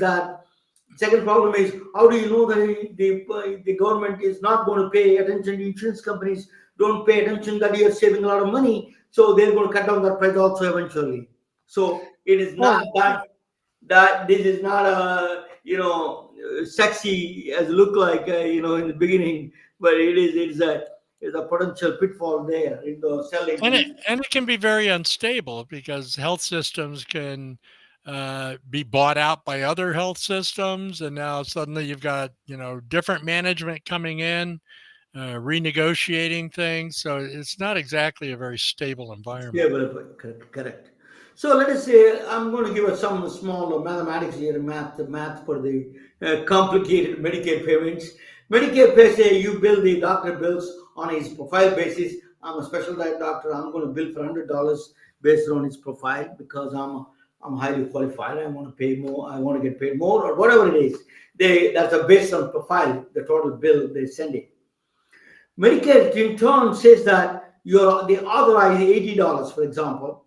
how do you know that the government is not going to pay attention? Insurance companies don't pay attention that you're saving a lot of money, so they're going to cut down that price also eventually. So it is not Well, that this is not a sexy as look like in the beginning, but it's a potential pitfall there in the and it selling. and it can be very unstable because health systems can be bought out by other health systems, and now suddenly you've got different management coming in, renegotiating things. So it's not exactly a very stable Yeah, environment. well, correct, correct. So let us say I'm going to give us some small mathematics here, math for the complicated Medicare payments. Medicare pays say you bill the doctor bills on his profile basis. I'm a special diet doctor. I'm going to bill for $100 based on his profile because I'm highly qualified. I want to pay more. I want to get paid more or whatever it is. That's a based on profile. The total bill they send it. Medicare in turn says that they authorize $80, for example,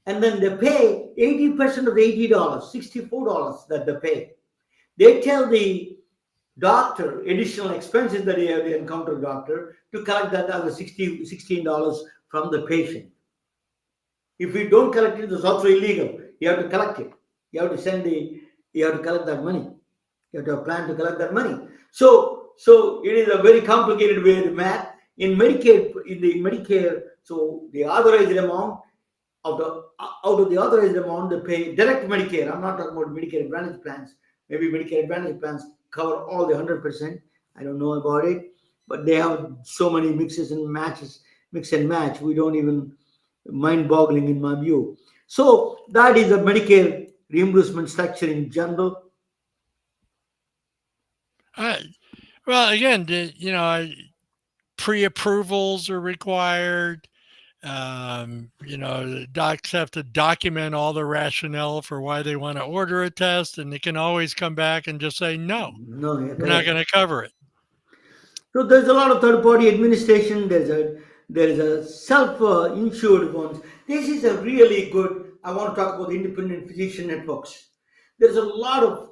and then they pay 80% of the $80, $64 that they pay. They tell the doctor additional expenses that they encounter doctor to collect that other $16 from the patient. If we don't collect it, it's also illegal. You have to collect it. You have to you have to collect that money. You have to have a plan to collect that money. So it is a very complicated way to math. In the Medicare, so the authorized amount out of the authorized amount they pay direct Medicare. I'm not talking about Medicare Advantage plans. Maybe Medicare Advantage plans cover all the 100%. I don't know about it, but they have so many mix and match. We don't even mind-boggling in my view. So that is a Medicare reimbursement structure in general. Uh, well, again, pre-approvals are required. The docs have to document all the rationale for why they want to order a test, and they can always come back and just say, no, No, yeah, we're not correct. going to cover it. So there's a lot of third-party administration. There is a self-insured ones. This is a really good. I want to talk about the independent physician networks. There's a lot of.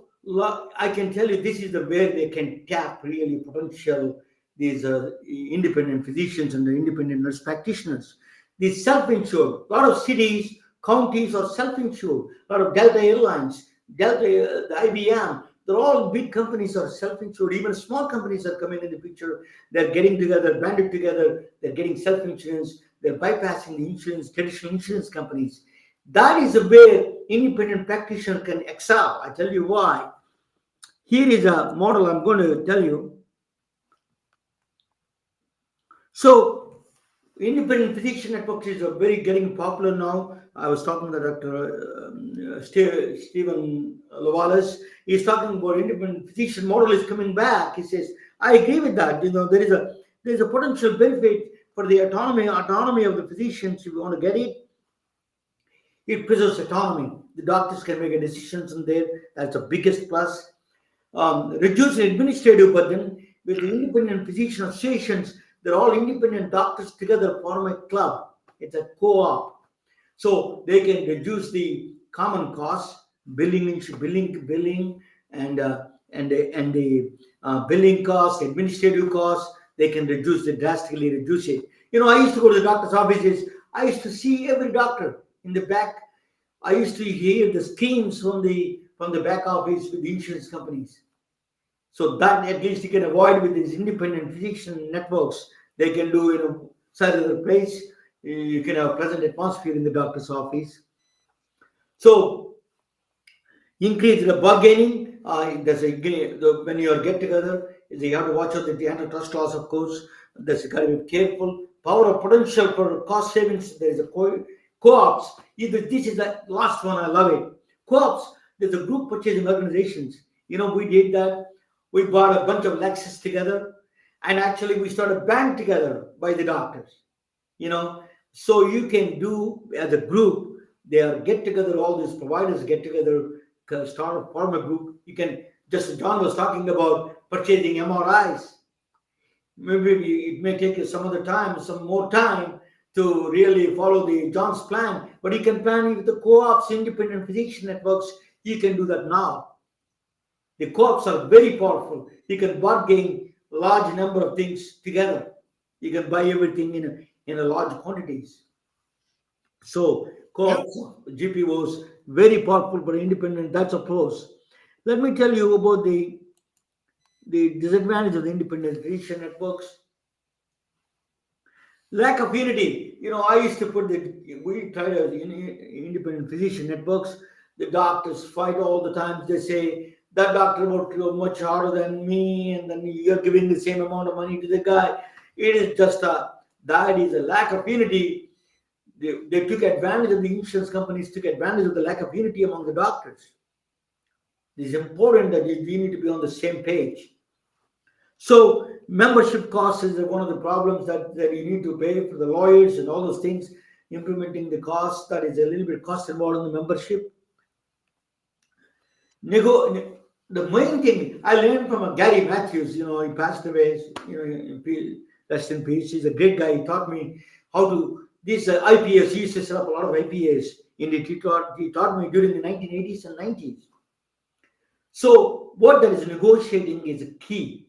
I can tell you this is the where they can tap really potential these independent physicians and the independent nurse practitioners. These self-insured. A lot of cities, counties are self-insured. A lot of Delta Airlines, the IBM, they're all big companies are self-insured. Even small companies are coming in the picture. They're getting together, banded together. They're getting self-insurance. They're bypassing the insurance, traditional insurance companies. That is where independent practitioner can excel. I tell you why. Here is a model I'm going to tell you. So, independent physician networks is a very getting popular now. I was talking to Dr. Stephen Lovalis. He's talking about independent physician model is coming back. He says, I agree with that. There is a potential benefit for the autonomy of the physicians if you want to get it. It preserves autonomy. The doctors can make decisions in there. That's the biggest plus. Reduce administrative burden with the independent physician associations. They're all independent doctors together form a club. It's a co-op, so they can reduce the common costs, billing, and the billing costs, administrative costs. They can drastically reduce it. I used to go to the doctor's offices. I used to see every doctor in the back. I used to hear the schemes from the back office with the insurance companies. So that at least you can avoid with these independent physician networks. They can do side of the place. You can have pleasant atmosphere in the doctor's office. So increase the bargaining. When you are get together, you have to watch out the antitrust laws, of course. There's got to be careful. Power of potential for cost savings. There is a co-ops. This is the last one. I love it. Co-ops. There's a group purchasing organizations. We did that. We bought a bunch of Lexus together, and actually we started band together by the doctors. So you can do as a group. They are get together. All these providers get together, start a form a group. You can just John was talking about purchasing MRIs. Maybe it may take you some more time to really follow the John's plan, but you can plan with the co-ops, independent physician networks. You can do that now. The co-ops are very powerful. You can bargain large number of things together. You can buy everything in a large quantities. So co-ops, GPOs, very powerful but independent. That's a plus. Let me tell you about the disadvantage of the independent physician networks. Lack of unity. I used to we tried the independent physician networks. The doctors fight all the time. They say that doctor worked much harder than me, and then you're giving the same amount of money to the guy. It is just that is a lack of unity. They took advantage of the insurance companies, took advantage of the lack of unity among the doctors. It is important that you need to be on the same page. So membership costs is one of the problems that you need to pay for the lawyers and all those things. Implementing the cost, that is a little bit cost involved in the membership. The main thing I learned from Gary Matthews, he passed away, rest in peace. He's a great guy. He taught me how to, this IPS, he used to set up a lot of IPS. He taught me during the 1980s and 90s. So what that is negotiating is a key.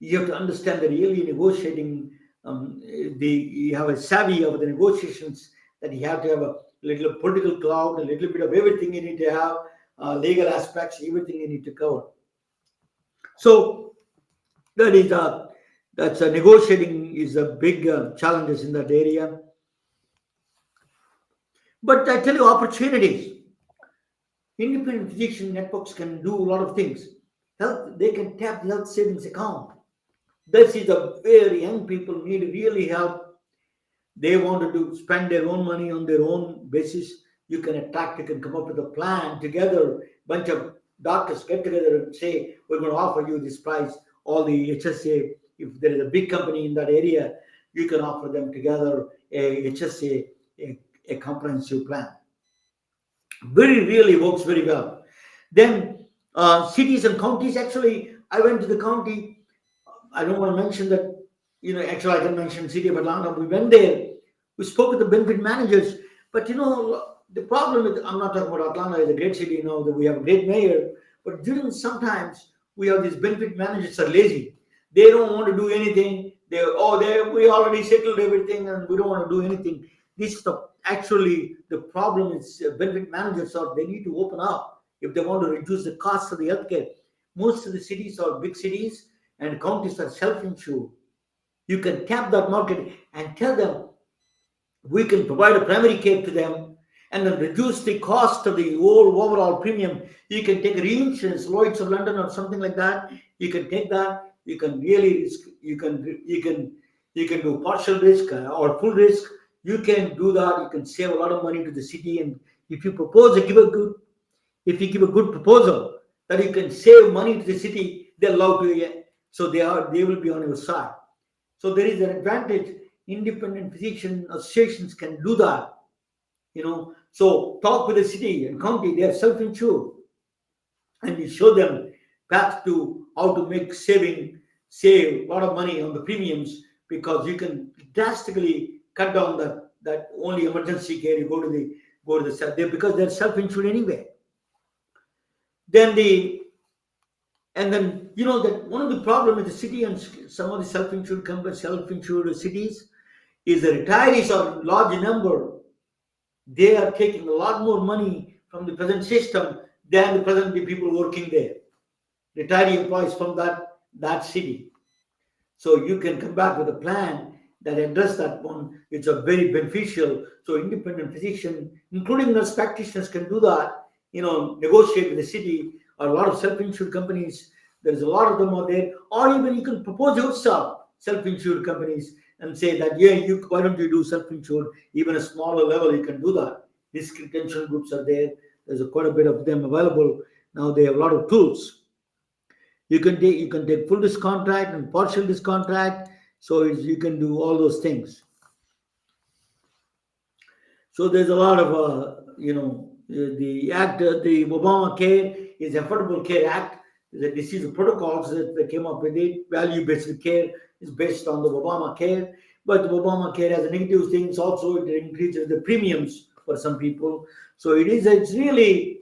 You have to understand that really negotiating, you have a savvy of the negotiations, that you have to have a little political cloud, a little bit of everything you need to have, legal aspects, everything you need to cover. So that's negotiating is a big challenges in that area. But I tell you, opportunities. Independent physician networks can do a lot of things. They can tap the health savings account. This is a very young people need really help. They want to spend their own money on their own basis. You can come up with a plan together. Bunch of doctors get together and say, we're going to offer you this price. All the HSA, if there is a big company in that area, you can offer them together a HSA, a comprehensive plan. Really works very well. Then cities and counties. Actually, I went to the county. I don't want to mention that, actually I can mention city of Atlanta. We went there. We spoke with the benefit managers. But, the problem is, I'm not talking about Atlanta is a great city, that we have a great mayor. But sometimes we have these benefit managers are lazy. They don't want to do anything. We already settled everything and we don't want to do anything. This is actually the problem is benefit managers, or they need to open up if they want to reduce the cost of the healthcare. Most of the cities are big cities and counties are self-insured. You can tap that market and tell them we can provide a primary care to them and then reduce the cost of the whole overall premium. You can take reinsurance, Lloyd's of London or something like that. You can take that. You can really risk. You can do partial risk or full risk. You can do that. You can save a lot of money to the city. And if you if you give a good proposal that you can save money to the city, they'll love to hear. So they will be on your side. So there is an advantage. Independent physician associations can do that. So talk with the city and county. They are self-insured, and you show them path to how to save a lot of money on the premiums, because you can drastically cut down that only emergency care. You go to the because they're self-insured anyway. Then that one of the problem with the city and some of the self-insured companies, self-insured cities, is the retirees are large number. They are taking a lot more money from the present system than the present people working there. Retiree employees from that city. So you can come back with a plan that address that one. It's a very beneficial. So independent physician, including nurse practitioners, can do that. Negotiate with the city, or a lot of self-insured companies. There's a lot of them out there. Or even you can propose yourself, self-insured companies, and say that, why don't you do self-insured? Even a smaller level, you can do that. Risk retention groups are there. There's quite a bit of them available. Now they have a lot of tools. You can take full risk contract and partial risk contract. So you can do all those things. So there's a lot of the act, the Obamacare is Affordable Care Act. The disease protocols that they came up with it. Value-based care is based on the Obamacare, but the Obamacare has negative things also. It increases the premiums for some people. So it's really,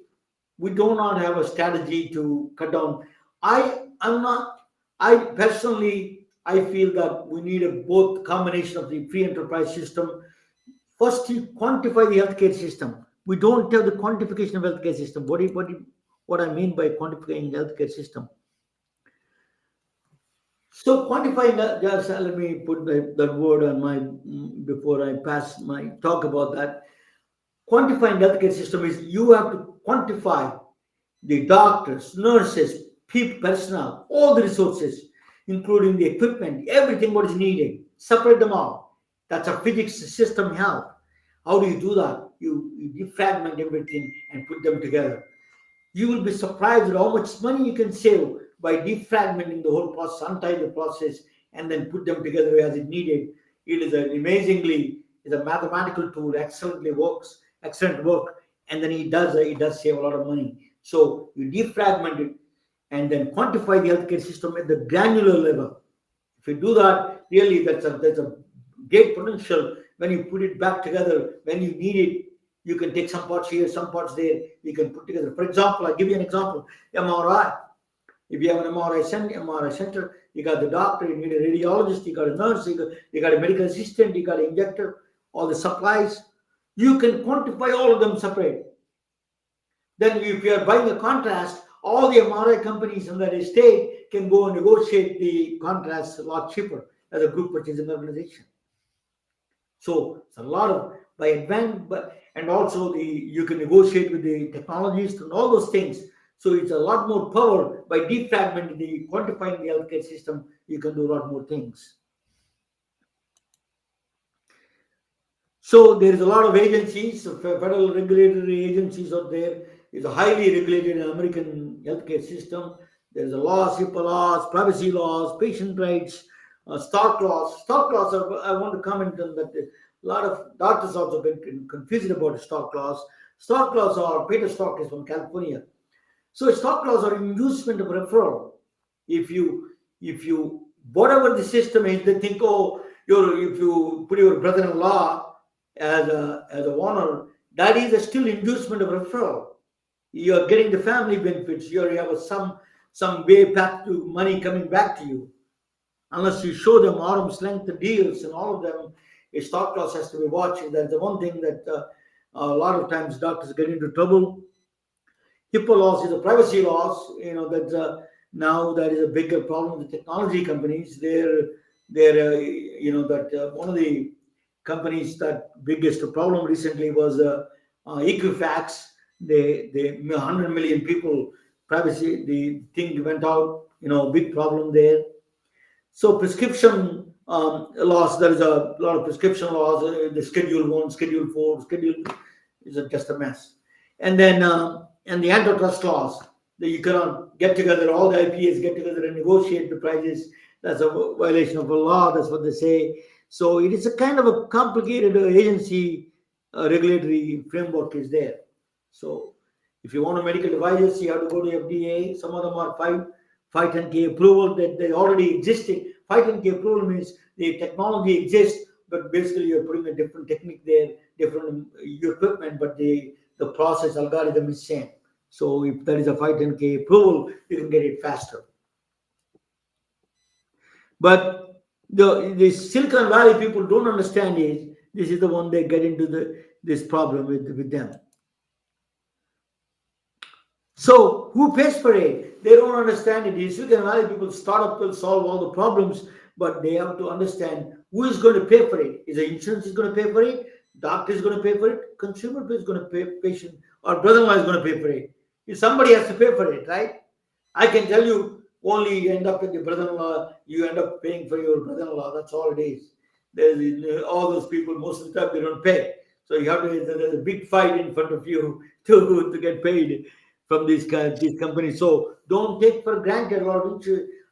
we do not have a strategy to cut down. I personally, I feel that we need a both combination of the free enterprise system. First, you quantify the healthcare system. We don't have the quantification of healthcare system. What I mean by quantifying the healthcare system. So quantifying, just let me put that word on before I pass my talk about that. Quantifying the healthcare system is you have to quantify the doctors, nurses, personnel, all the resources, including the equipment, everything what is needed. Separate them all. That's a physics system health. How do you do that? You defragment everything and put them together. You will be surprised at how much money you can save by defragmenting the whole process, untie the process, and then put them together as it needed. It is it's a mathematical tool, excellent work, and then it does save a lot of money. So you defragment it and then quantify the healthcare system at the granular level. If you do that, really that's a great potential. When you put it back together, when you need it, you can take some parts here, some parts there, you can put together. For example, I'll give you an example. MRI. If you have an MRI center, you got the doctor, you need a radiologist, you got a nurse, you got a medical assistant, you got an injector, all the supplies. You can quantify all of them separate. Then if you are buying a contrast, all the MRI companies in that state can go and negotiate the contrast a lot cheaper as a group purchasing organization. So it's a lot of and also you can negotiate with the technologists and all those things. So it's a lot more power by defragmenting quantifying the healthcare system. You can do a lot more things. So there is a lot of agencies, federal regulatory agencies out there. It's a highly regulated American healthcare system. There's a laws, HIPAA laws, privacy laws, patient rights, stock laws. Stock laws I want to comment on that. A lot of doctors also been confused about stock laws. Stock laws are, Peter Stock is from California. So stock laws are inducement of referral. If you whatever the system is, they think, if you put your brother-in-law as a owner, that is still inducement of referral. You are getting the family benefits. You have some way back to money coming back to you. unless you show them arm's length deals and all of them, a stock loss has to be watched. That's the one thing that a lot of times doctors get into trouble. HIPAA laws is a privacy laws. That now there is a bigger problem with technology companies. They're that one of the companies that biggest problem recently was Equifax. They 100 million people privacy. The thing went out. Big problem there. So prescription laws, there is a lot of prescription laws. The Schedule 1, Schedule 4, Schedule is just a mess. And the antitrust laws, that you cannot get together, all the IPAs get together and negotiate the prices. That's a violation of a law. That's what they say. So it is a kind of a complicated agency regulatory framework is there. So if you want a medical devices, you have to go to FDA. Some of them are 510K approval that they already existed. 510K approval means the technology exists, but basically you're putting a different technique there, different equipment, but the process algorithm is same. So if there is a 510K approval, you can get it faster. But the Silicon Valley people don't understand is this is the one they get into this problem with them. So who pays for it? They don't understand it. The Silicon Valley people, startup will solve all the problems, but they have to understand who is going to pay for it. Is the insurance is going to pay for it? Doctor is going to pay for it? Consumer is going to pay, patient or brother-in-law is going to pay for it. If somebody has to pay for it, right? I can tell you only you end up with your brother-in-law, you end up paying for your brother-in-law. That's all it is. There's all those people, most of the time they don't pay. So you have to, there's a big fight in front of you to get paid from these companies. So don't take for granted. A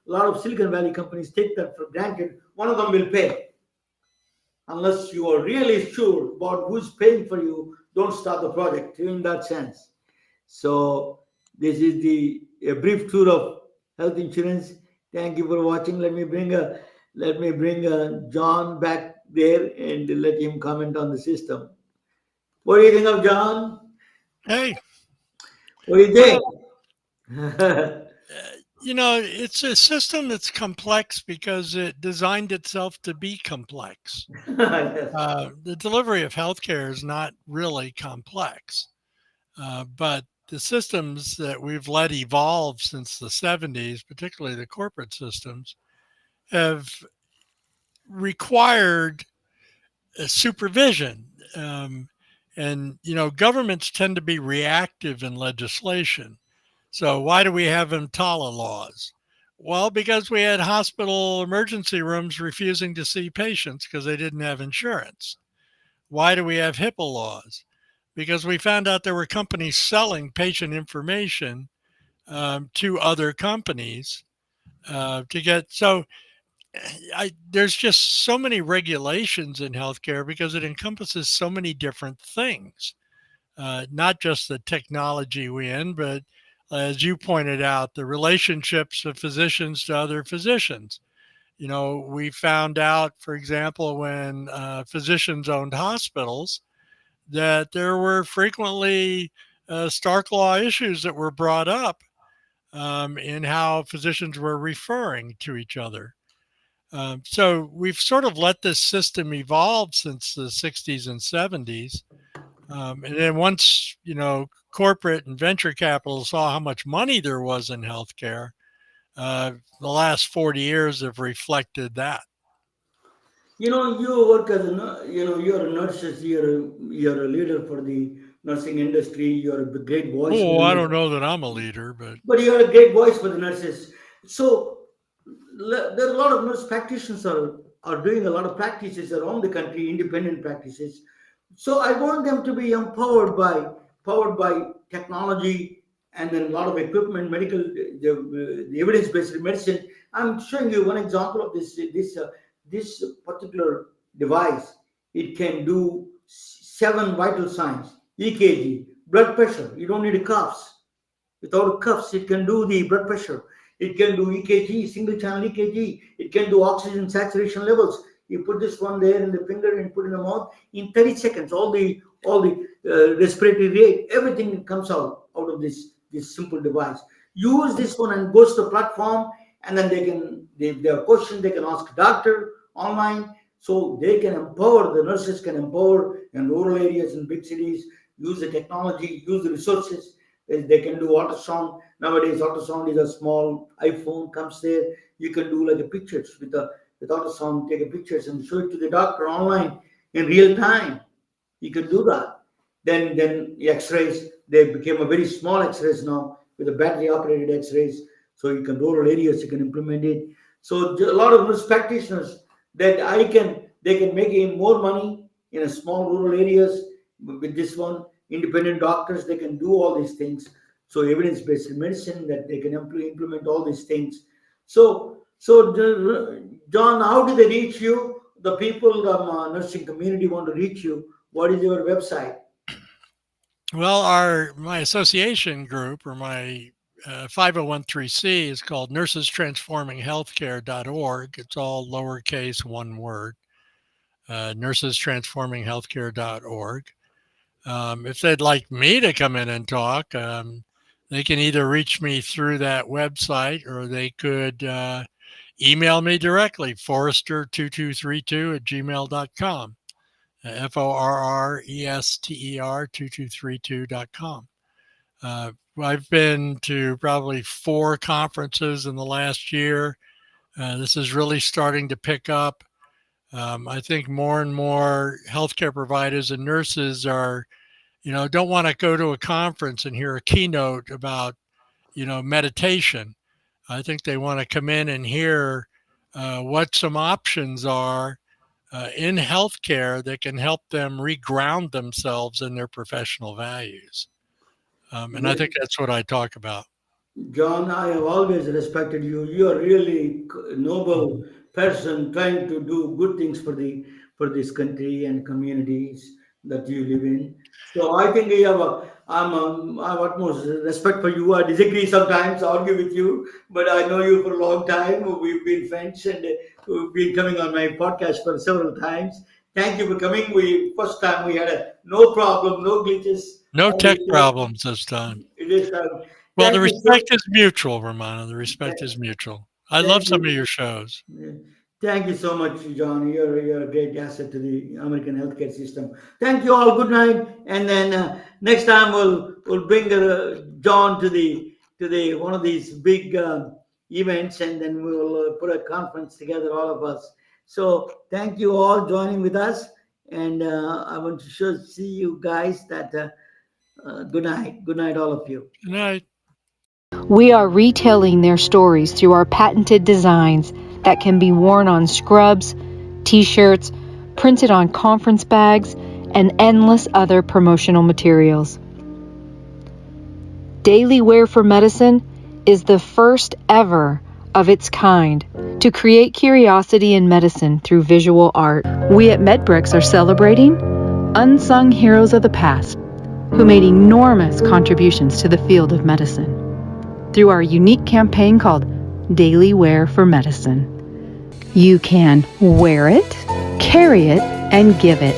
lot of Silicon Valley companies take that for granted. One of them will pay. Unless you are really sure about who's paying for you, don't start the project in that sense. So this is a brief tour of health insurance. Thank you for watching. Let me bring John back there and let him comment on the system. What do you think of John? Hey, What do you think? it's a system that's complex because it designed itself to be complex. Yes. The delivery of healthcare is not really complex, but the systems that we've let evolve since the 70s, particularly the corporate systems, have required supervision. Governments tend to be reactive in legislation. So why do we have EMTALA laws? Well, because we had hospital emergency rooms refusing to see patients because they didn't have insurance. Why do we have HIPAA laws? Because we found out there were companies selling patient information to other companies to get. So there's just so many regulations in healthcare because it encompasses so many different things, not just the technology we in, but as you pointed out, the relationships of physicians to other physicians. We found out, for example, when physicians owned hospitals, that there were frequently Stark Law issues that were brought up in how physicians were referring to each other. So we've sort of let this system evolve since the 60s and 70s. And then once, corporate and venture capital saw how much money there was in healthcare, the last 40 years have reflected that. You work as you're a nurse, you're a leader for the nursing industry. You're a great voice for Oh, the I nurse. don't know that I'm a leader, but But you're a great voice for the nurses. So there are a lot of nurse practitioners are doing a lot of practices around the country, independent practices. So I want them to be powered by technology and then a lot of equipment, medical, the evidence-based medicine. I'm showing you one example of this particular device. It can do 7 vital signs: EKG, blood pressure. You don't need cuffs. Without cuffs, it can do the blood pressure. It can do EKG, single channel EKG. It can do oxygen saturation levels. You put this one there in the finger and put in the mouth. In 30 seconds, all the respiratory rate, everything comes out of this simple device. Use this one and goes to the platform and then if they have questions, they can ask a doctor online. So they can empower, the nurses can empower in rural areas, in big cities, use the technology, use the resources. They can do ultrasound. Nowadays, ultrasound is a small iPhone comes there. You can do like a pictures with ultrasound, take a pictures and show it to the doctor online in real time. You can do that. Then X-rays, they became a very small X-rays now with the battery operated X-rays. So you can rural areas, you can implement it. So a lot of nurse practitioners that they can make even more money in a small rural areas with this one. Independent doctors, they can do all these things. So evidence-based medicine, that they can implement all these things. John, how do they reach you? The people, the nursing community want to reach you. What is your website? Well, my association group, or my 501c is called nursestransforminghealthcare.org. It's all lowercase, one word, nursestransforminghealthcare.org. If they'd like me to come in and talk, they can either reach me through that website, or they could email me directly, forrester2232@gmail.com. FORRESTER2232.com. I've been to probably 4 conferences in the last year. This is really starting to pick up. I think more and more healthcare providers and nurses don't want to go to a conference and hear a keynote about, meditation. I think they want to come in and hear what some options are in healthcare that can help them reground themselves in their professional values. And I think that's what I talk about. John, I have always respected you. You are really noble person trying to do good things for this country and communities that you live in. So I think I have utmost respect for you. I disagree sometimes, argue with you, but I know you for a long time. We've been friends, and we've been coming on my podcast for several times. Thank you for coming. First time we had no problem, no glitches. No All tech is good. problems this time. It is. Well, the Thank you so. respect is mutual, Romano. The respect is mutual. I love Thank some of you. your shows. Yeah. Thank you so much, John. You're a great asset to the American healthcare system. Thank you all. Good night. And then next time we'll bring John to the one of these big events, and then we will put a conference together, all of us. So thank you all joining with us, and I want to see you guys. That good night, all of you. Good night. We are retelling their stories through our patented designs that can be worn on scrubs, t-shirts, printed on conference bags, and endless other promotional materials. Daily Wear for Medicine is the first ever of its kind to create curiosity in medicine through visual art. We at MedBricks are celebrating unsung heroes of the past who made enormous contributions to the field of medicine through our unique campaign called Daily Wear for Medicine. You can wear it, carry it, and give it.